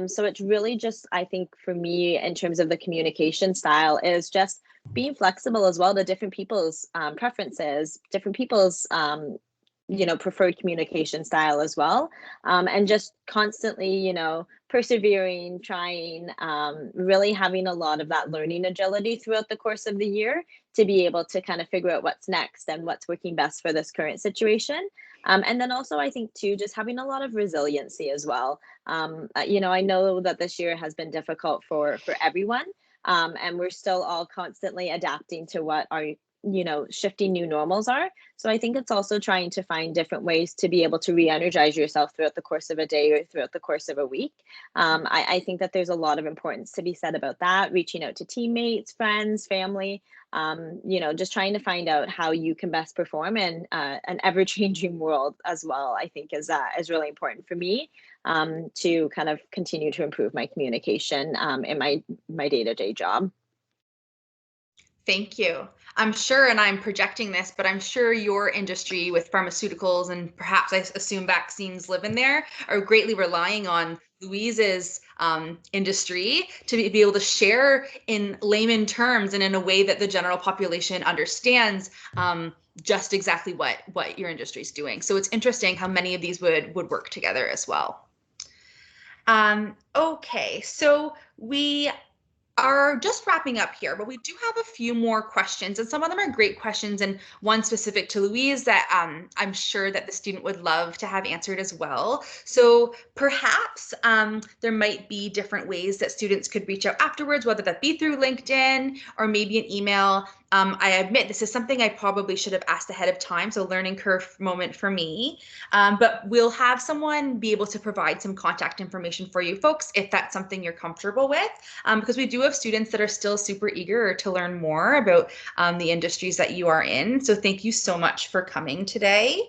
So it's really just, I think for me, in terms of the communication style, is just being flexible as well to different people's preferences, different people's preferred communication style as well, and just constantly persevering, trying, really having a lot of that learning agility throughout the course of the year to be able to kind of figure out what's next and what's working best for this current situation. And then also, I think too, just having a lot of resiliency as well. I know that this year has been difficult for everyone, and we're still all constantly adapting to what our shifting new normals are. So I think it's also trying to find different ways to be able to re-energize yourself throughout the course of a day or throughout the course of a week. I think that there's a lot of importance to be said about that, reaching out to teammates, friends, family, just trying to find out how you can best perform in an ever-changing world as well, I think is really important for me, to kind of continue to improve my communication in my day-to-day job. Thank you. I'm sure, and I'm projecting this, but I'm sure your industry with pharmaceuticals and perhaps I assume vaccines live in there are greatly relying on Louise's industry to be able to share in layman terms and in a way that the general population understands just exactly what your industry is doing. So it's interesting how many of these would work together as well. Okay, so we are just wrapping up here, but we do have a few more questions, and some of them are great questions, and one specific to Louise that I'm sure that the student would love to have answered as well. So perhaps there might be different ways that students could reach out afterwards, whether that be through LinkedIn or maybe an email. I admit this is something I probably should have asked ahead of time, so learning curve moment for me. But we'll have someone be able to provide some contact information for you folks if that's something you're comfortable with, because we do have students that are still super eager to learn more about the industries that you are in. So thank you so much for coming today.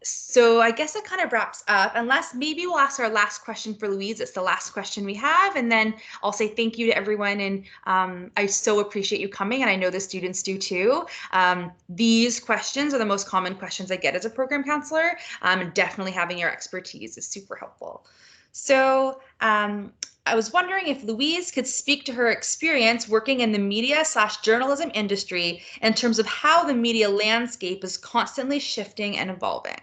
So I guess that kind of wraps up, unless maybe we'll ask our last question for Louise. It's the last question we have, and then I'll say thank you to everyone. And I so appreciate you coming, and I know the students do too. These questions are the most common questions I get as a program counselor, and definitely having your expertise is super helpful. So I was wondering if Louise could speak to her experience working in the media/journalism industry in terms of how the media landscape is constantly shifting and evolving.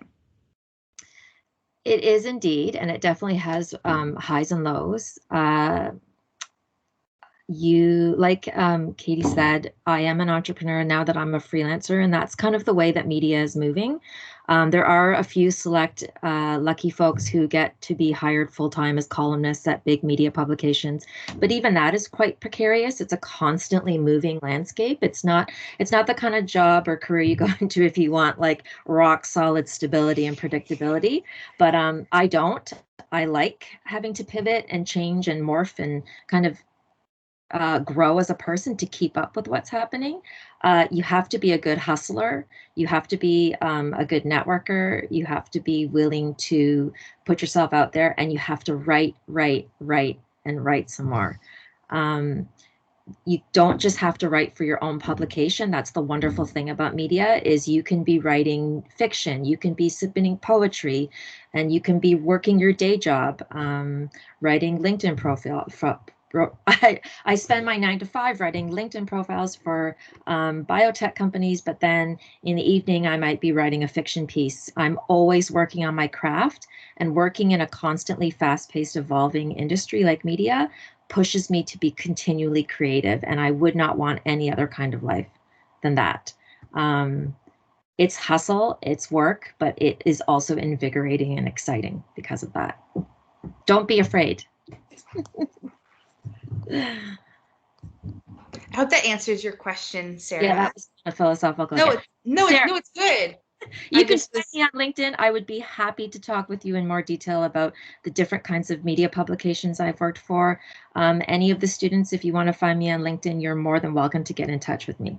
It is indeed, and it definitely has highs and lows. Like Katie said, I am an entrepreneur now that I'm a freelancer, and that's kind of the way that media is moving. There are a few select lucky folks who get to be hired full-time as columnists at big media publications, but even that is quite precarious. It's a constantly moving landscape. It's not the kind of job or career you go into if you want like rock solid stability and predictability, but I don't. I like having to pivot and change and morph and kind of grow as a person to keep up with what's happening. You have to be a good hustler. You have to be a good networker. You have to be willing to put yourself out there, and you have to write, and write some more. You don't just have to write for your own publication. That's the wonderful thing about media, is you can be writing fiction, you can be submitting poetry, and you can be working your day job, writing LinkedIn profile. I spend my 9 to 5 writing LinkedIn profiles for biotech companies, but then in the evening I might be writing a fiction piece. I'm always working on my craft, and working in a constantly fast-paced, evolving industry like media pushes me to be continually creative, and I would not want any other kind of life than that. It's hustle, it's work, but it is also invigorating and exciting because of that. Don't be afraid. I hope that answers your question, Sarah. Yeah, that was a philosophical. No, guess. it's good. You can find me on LinkedIn. I would be happy to talk with you in more detail about the different kinds of media publications I've worked for. Any of the students, if you want to find me on LinkedIn, you're more than welcome to get in touch with me.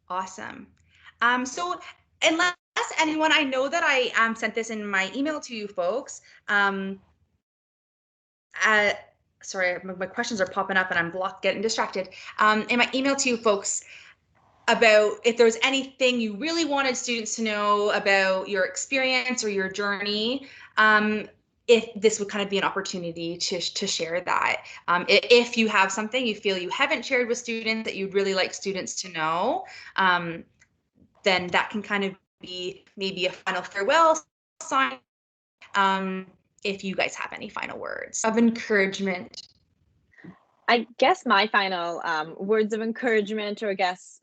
Awesome. So unless anyone, I know that I sent this in my email to you folks. Sorry, my questions are popping up and I'm getting distracted. In my email to you folks about if there was anything you really wanted students to know about your experience or your journey, if this would kind of be an opportunity to share that. If you have something you feel you haven't shared with students that you'd really like students to know, then that can kind of be maybe a final farewell sign. If you guys have any final words of encouragement. I guess my final words of encouragement, or I guess,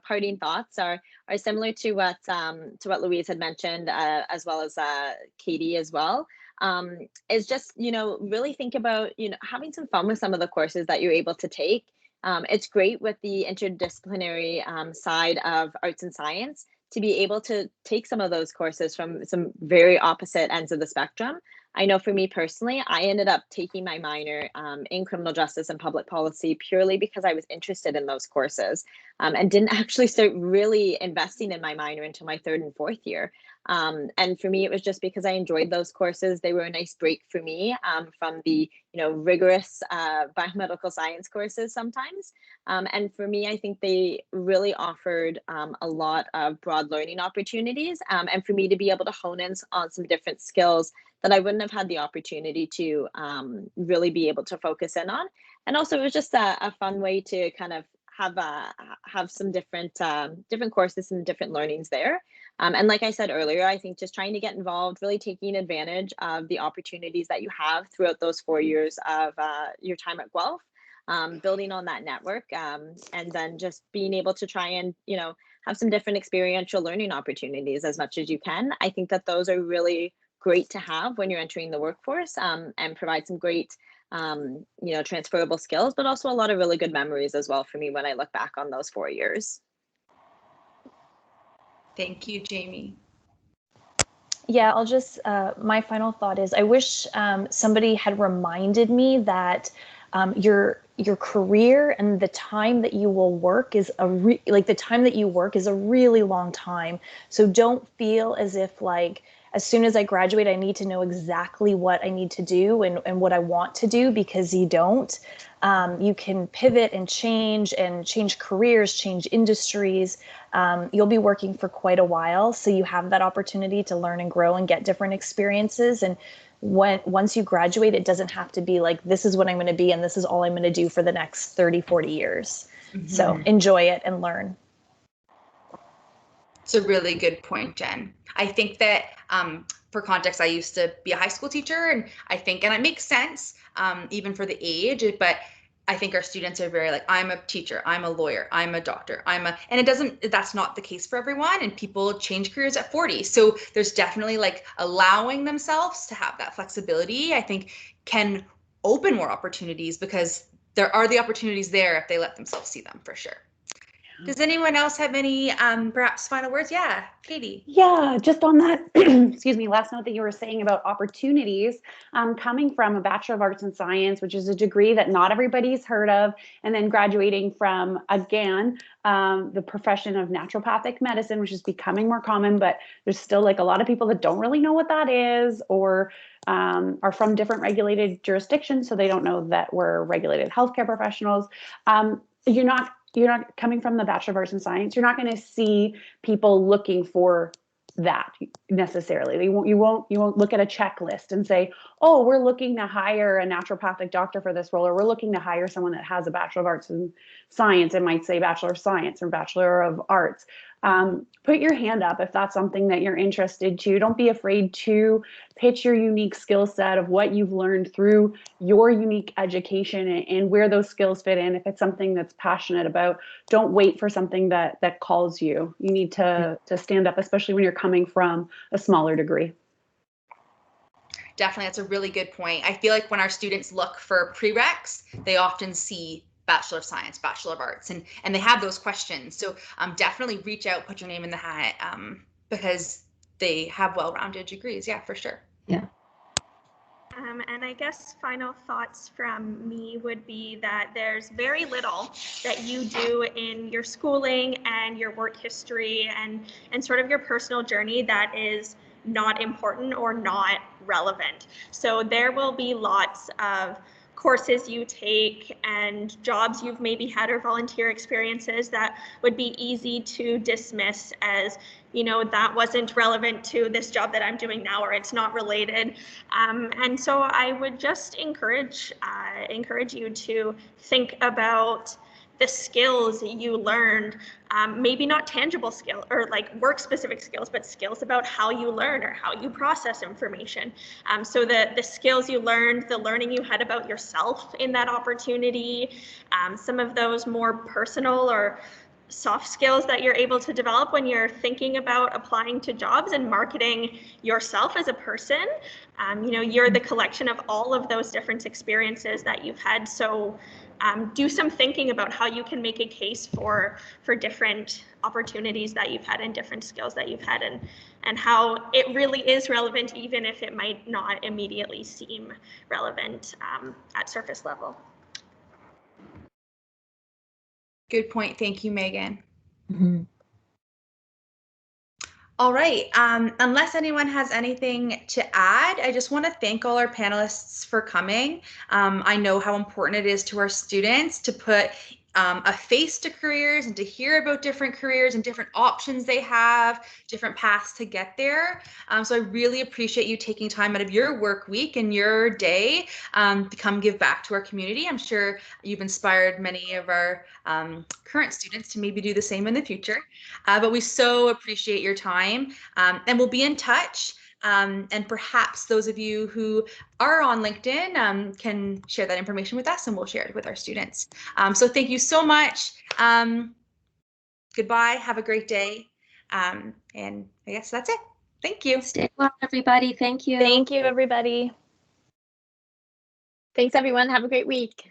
parting thoughts are similar to what Louise had mentioned, as well as Katie as well. Is just, really think about, having some fun with some of the courses that you're able to take. It's great with the interdisciplinary side of arts and science to be able to take some of those courses from some very opposite ends of the spectrum. I know for me personally, I ended up taking my minor in criminal justice and public policy purely because I was interested in those courses, and didn't actually start really investing in my minor until my third and fourth year. And for me, it was just because I enjoyed those courses. They were a nice break for me from the rigorous biomedical science courses sometimes. And for me, I think they really offered a lot of broad learning opportunities, and for me to be able to hone in on some different skills that I wouldn't have had the opportunity to really be able to focus in on. And also it was just a fun way to kind of have some different courses and different learnings there. And like I said earlier, I think just trying to get involved, really taking advantage of the opportunities that you have throughout those 4 years of your time at Guelph, building on that network, and then just being able to try and, have some different experiential learning opportunities as much as you can. I think that those are really great to have when you're entering the workforce, and provide some great, transferable skills, but also a lot of really good memories as well for me when I look back on those 4 years. Thank you, Jamie. Yeah, I'll just, my final thought is I wish somebody had reminded me that your career and the time that you will work is the time that you work is a really long time. So don't feel as if as soon as I graduate, I need to know exactly what I need to do and what I want to do, because you don't. You can pivot and change careers, change industries. You'll be working for quite a while, so you have that opportunity to learn and grow and get different experiences. And once you graduate, it doesn't have to be like, this is what I'm going to be and this is all I'm going to do for the next 30, 40 years. Mm-hmm. So enjoy it and learn. It's a really good point, Jen. I think that for context, I used to be a high school teacher, and it makes sense even for the age, but I think our students are very like, I'm a teacher, I'm a lawyer, I'm a doctor, and that's not the case for everyone, and people change careers at 40. So there's definitely allowing themselves to have that flexibility, I think can open more opportunities, because there are the opportunities there if they let themselves see them, for sure. Does anyone else have any perhaps final words? Yeah, Katie. Yeah, just on that, excuse me, last note that you were saying about opportunities, coming from a Bachelor of Arts and Science, which is a degree that not everybody's heard of, and then graduating from, again, the profession of naturopathic medicine, which is becoming more common, but there's still a lot of people that don't really know what that is, or are from different regulated jurisdictions, so they don't know that we're regulated healthcare professionals. You're not coming from the Bachelor of Arts and Science. You're not going to see people looking for that necessarily. You won't look at a checklist and say, oh, we're looking to hire a naturopathic doctor for this role, or we're looking to hire someone that has a Bachelor of Arts and Science. It might say Bachelor of Science or Bachelor of Arts. Put your hand up if that's something that you're interested to. Don't be afraid to pitch your unique skill set of what you've learned through your unique education and where those skills fit in. If it's something that's passionate about, don't wait for something that calls you. You need to stand up, especially when you're coming from a smaller degree. definitely, that's a really good point. I feel like when our students look for prereqs, they often see Bachelor of Science, Bachelor of Arts, and they have those questions. So definitely reach out, put your name in the hat, because they have well-rounded degrees. Yeah, for sure. Yeah. And I guess final thoughts from me would be that there's very little that you do in your schooling and your work history and sort of your personal journey that is not important or not relevant. So there will be lots of courses you take and jobs you've maybe had or volunteer experiences that would be easy to dismiss as, you know, that wasn't relevant to this job that I'm doing now, or it's not related. And so I would just encourage you to think about the skills you learned, maybe not tangible skill or like work specific skills, but skills about how you learn or how you process information. So the skills you learned, the learning you had about yourself in that opportunity, some of those more personal or soft skills that you're able to develop when you're thinking about applying to jobs and marketing yourself as a person. You know, you're the collection of all of those different experiences that you've had. So do some thinking about how you can make a case for different opportunities that you've had and different skills that you've had, and how it really is relevant, even if it might not immediately seem relevant at surface level. Good point. Thank you, Megan. Mm-hmm. All right. Unless anyone has anything to add, I just want to thank all our panelists for coming. I know how important it is to our students to put a face to careers and to hear about different careers and different options they have, different paths to get there. So I really appreciate you taking time out of your work week and your day to come give back to our community. I'm sure you've inspired many of our current students to maybe do the same in the future. But we so appreciate your time, and we'll be in touch. And perhaps those of you who are on LinkedIn can share that information with us, and we'll share it with our students. So thank you so much. Goodbye. Have a great day. And I guess that's it. Thank you. Stay well, everybody. Thank you. Thank you, everybody. Thanks, everyone. Have a great week.